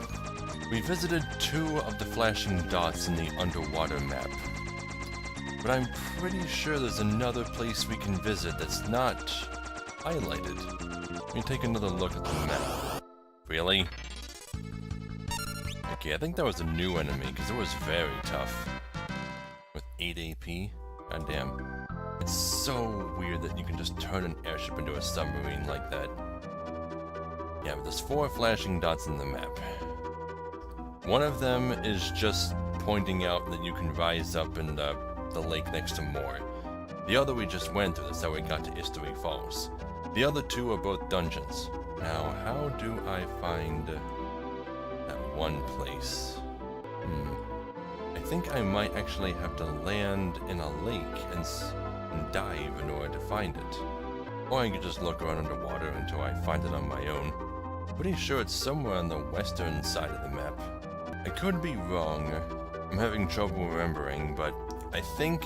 Speaker 1: we visited 2 of the flashing dots in the underwater map. But I'm pretty sure there's another place we can visit that's not highlighted. Let me take another look at the map. Really? Okay, I think that was a new enemy, because it was very tough. With 8 AP. God damn. It's so weird that you can just turn an airship into a submarine like that. Yeah, but there's 4 flashing dots in the map. One of them is just pointing out that you can rise up in the lake next to Moor. The other we just went through, that's how we got to History Falls. The other 2 are both dungeons. Now, how do I find that one place? I think I might actually have to land in a lake and dive in order to find it. Or I could just look around underwater until I find it on my own. Pretty sure it's somewhere on the western side of the map. I could be wrong. I'm having trouble remembering, but I think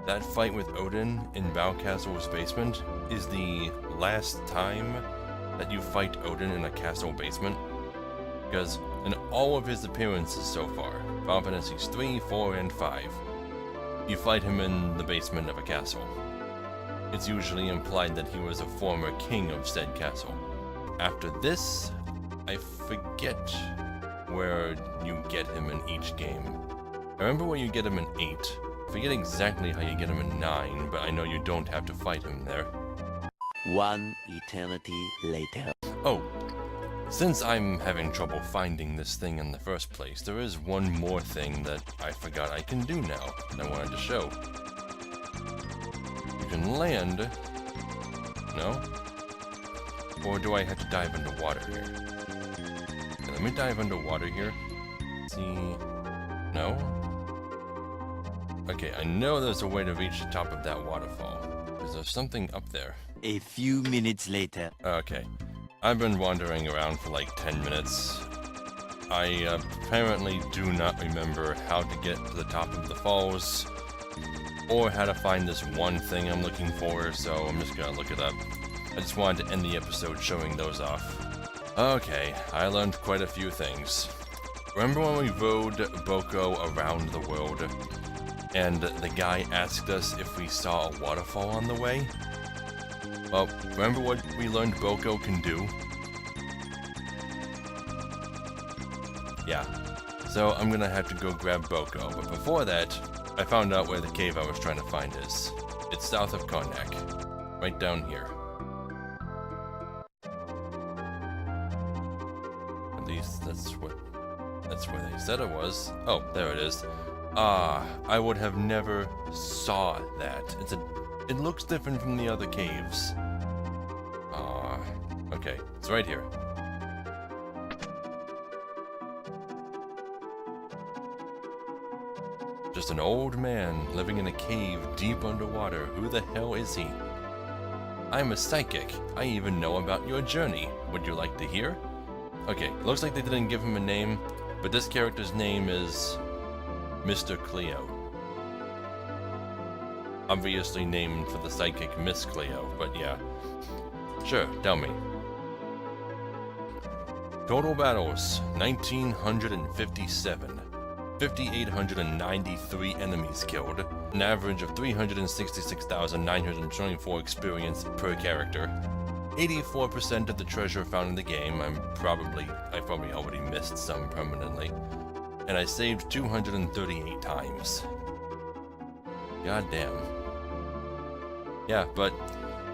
Speaker 1: that fight with Odin in Balcastle's basement is the last time that you fight Odin in a castle basement. Because in all of his appearances so far, Final Fantasies 3, 4, and 5, you fight him in the basement of a castle. It's usually implied that he was a former king of said castle. After this, I forget where you get him in each game. I remember where you get him in 8. I forget exactly how you get him in 9, but I know you don't have to fight him there.
Speaker 2: 1 eternity later.
Speaker 1: Oh, since I'm having trouble finding this thing in the first place, there is one more thing that I forgot I can do now that I wanted to show. You can land... No? Or do I have to dive underwater here? Okay, let me dive underwater here. See... No? Okay, I know there's a way to reach the top of that waterfall. Is there something up there?
Speaker 2: A few minutes later.
Speaker 1: Okay. I've been wandering around for like 10 minutes. I apparently do not remember how to get to the top of the falls, or how to find this one thing I'm looking for, so I'm just gonna look it up. I just wanted to end the episode showing those off. Okay, I learned quite a few things. Remember when we rode Boko around the world, and the guy asked us if we saw a waterfall on the way? Well, remember what we learned Boko can do? Yeah. So I'm gonna have to go grab Boko, but before that, I found out where the cave I was trying to find is. It's south of Karnak. Right down here. At least that's where they said it was. Oh, there it is. Ah, I would have never saw that. It looks different from the other caves. Ah, okay, it's right here. Just an old man living in a cave deep underwater. Who the hell is he? I'm a psychic. I even know about your journey. Would you like to hear? Okay, looks like they didn't give him a name, but this character's name is Mr. Cleo. Obviously named for the psychic Miss Cleo, but yeah. Sure, tell me. Total battles, 1957. 5,893 enemies killed, an average of 366,924 experience per character. 84% of the treasure found in the game. I probably already missed some permanently. And I saved 238 times. God damn. Yeah, but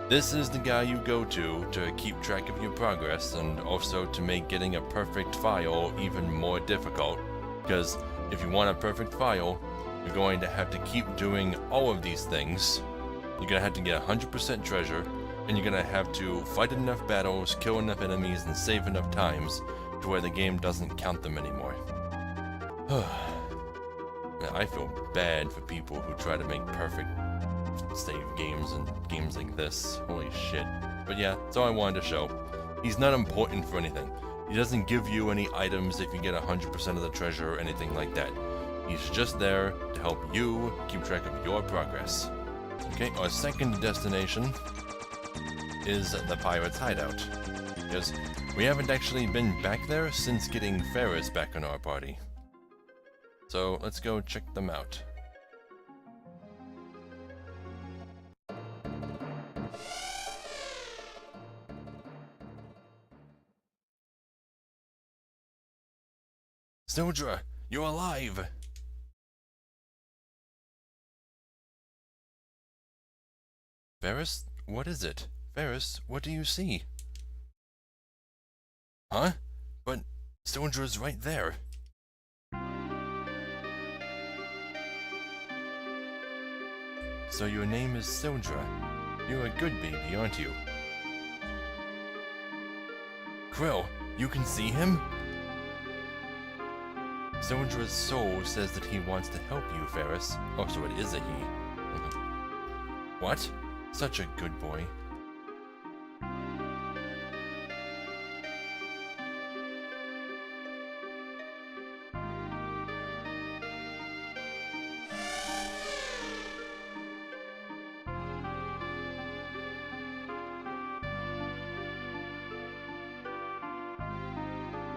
Speaker 1: this is the guy you go to keep track of your progress and also to make getting a perfect file even more difficult. Because if you want a perfect file, you're going to have to keep doing all of these things. You're going to have to get 100% treasure, and you're going to have to fight enough battles, kill enough enemies, and save enough times to where the game doesn't count them anymore. I feel bad for people who try to make perfect save games and games like this. Holy shit. But yeah, that's all I wanted to show. He's not important for anything. He doesn't give you any items if you get 100% of the treasure or anything like that. He's just there to help you keep track of your progress. Okay, our second destination is the Pirate's Hideout. Because we haven't actually been back there since getting Ferris back in our party. So let's go check them out. Sildra, you're alive! Ferris, what is it? Ferris, what do you see? Huh? But Sildra's right there. So your name is Sildra. You're a good baby, aren't you? Krill, you can see him? Sildra's soul says that he wants to help you, Ferris. Oh, so it is a he. What? Such a good boy.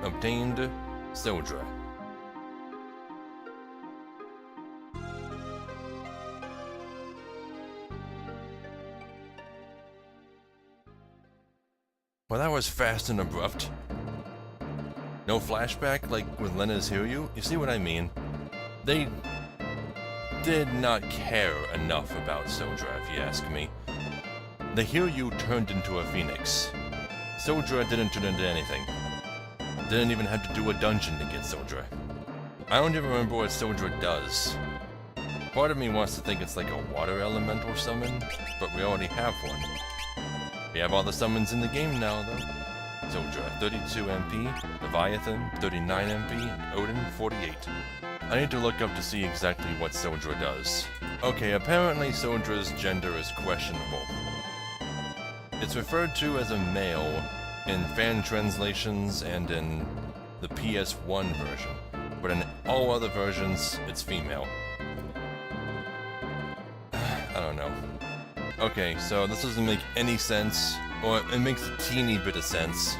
Speaker 1: Obtained Sildra. Well, that was fast and abrupt. No flashback like with Lena's Hiryu? You see what I mean? They did not care enough about Sildra, if you ask me. The Hiryu turned into a phoenix. Sildra didn't turn into anything. Didn't even have to do a dungeon to get Sildra. I don't even remember what Sildra does. Part of me wants to think it's like a water elemental summon, but we already have one. We have all the summons in the game now, though. Sildra, 32 MP, Leviathan, 39 MP, and Odin, 48. I need to look up to see exactly what Sildra does. Okay, apparently Sildra's gender is questionable. It's referred to as a male in fan translations and in the PS1 version, but in all other versions, it's female. I don't know. Okay, so this doesn't make any sense, or it makes a teeny bit of sense,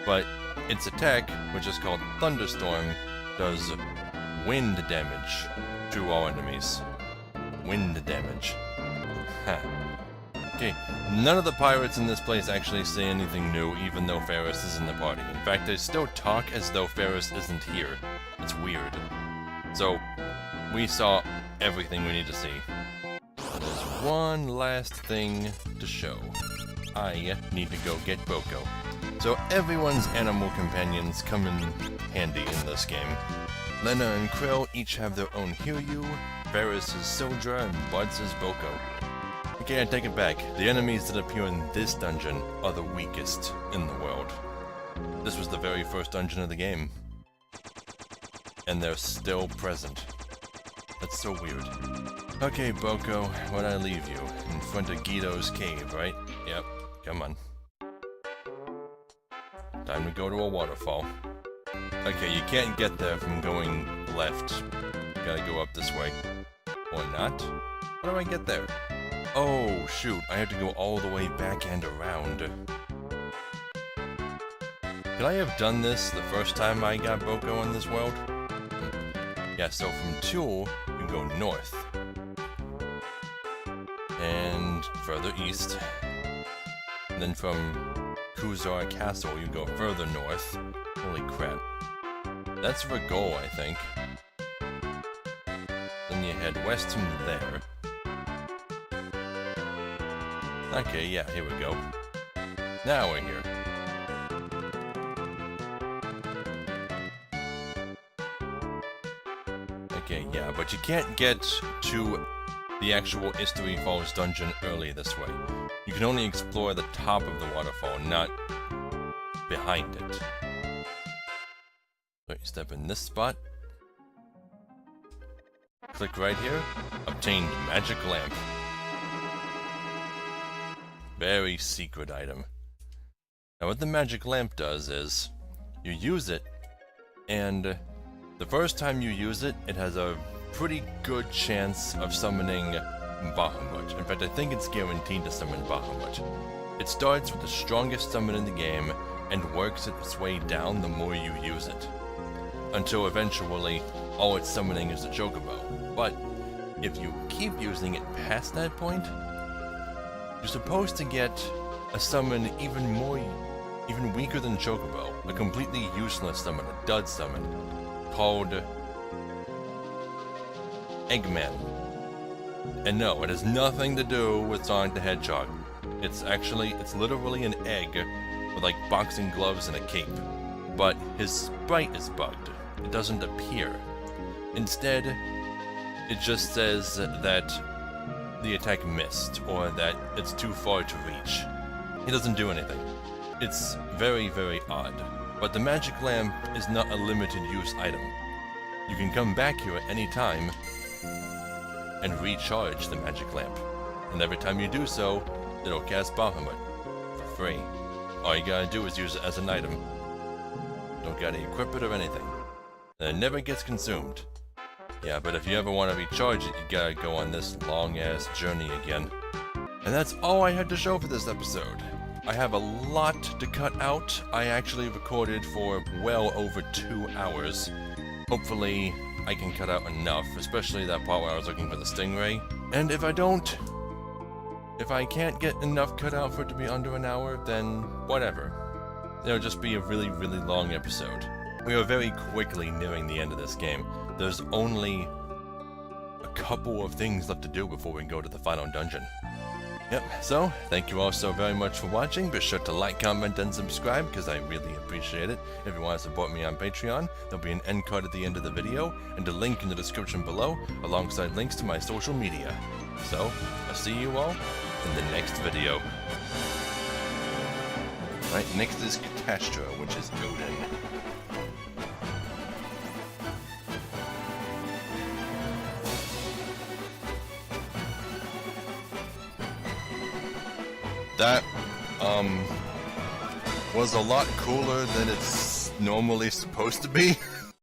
Speaker 1: but its attack, which is called Thunderstorm, does wind damage to all enemies. Wind damage. Ha. Okay, none of the pirates in this place actually say anything new, even though Ferris is in the party. In fact, they still talk as though Ferris isn't here. It's weird. So, we saw everything we need to see. There's one last thing to show. I need to go get Boko. So everyone's animal companions come in handy in this game. Lena and Krill each have their own Hiryu, Ferris is Sildra, and Buds is Boko. Okay, I take it back. The enemies that appear in this dungeon are the weakest in the world. This was the very first dungeon of the game. And they're still present. That's so weird. Okay, Boko, where'd I leave you? In front of Guido's cave, right? Yep, come on. Time to go to a waterfall. Okay, you can't get there from going left. Gotta go up this way. Or not? How do I get there? Oh, shoot, I have to go all the way back and around. Could I have done this the first time I got Boko in this world? Yeah, so from Tool, you go north. And further east. And then from Kuzar Castle, you go further north. Holy crap. That's Regol, I think. Then you head west from there. Okay, yeah, here we go. Now we're here. Okay, yeah, but you can't get to the actual History Falls dungeon early this way. You can only explore the top of the waterfall, not behind it. So you step in this spot. Click right here. Obtained magic lamp. Very secret item. Now what the magic lamp does is, you use it, and the first time you use it, it has a pretty good chance of summoning Bahamut. In fact, I think it's guaranteed to summon Bahamut. It starts with the strongest summon in the game, and works its way down the more you use it. Until eventually, all it's summoning is a Chocobo. But, if you keep using it past that point, you're supposed to get a summon even weaker than Chocobo, a completely useless summon, a dud summon, called Eggman. And no, it has nothing to do with Sonic the Hedgehog. It's literally an egg with like boxing gloves and a cape. But his sprite is bugged. It doesn't appear. Instead, it just says that the attack missed, or that it's too far to reach. He doesn't do anything. It's very, very odd. But the magic lamp is not a limited use item. You can come back here at any time and recharge the magic lamp. And every time you do so, it'll cast Bahamut for free. All you gotta do is use it as an item. Don't gotta equip it or anything. And it never gets consumed. Yeah, but if you ever want to recharge it, you gotta go on this long-ass journey again. And that's all I had to show for this episode. I have a lot to cut out. I actually recorded for well over 2 hours. Hopefully, I can cut out enough, especially that part where I was looking for the stingray. And if I can't get enough cut out for it to be under an hour, then whatever. It'll just be a really, really long episode. We are very quickly nearing the end of this game. There's only a couple of things left to do before we go to the final dungeon. Yep, so, thank you all so very much for watching. Be sure to like, comment, and subscribe, because I really appreciate it. If you want to support me on Patreon, there'll be an end card at the end of the video, and a link in the description below, alongside links to my social media. So, I'll see you all in the next video. Right, next is Catastro, which is Odin. That, was a lot cooler than it's normally supposed to be.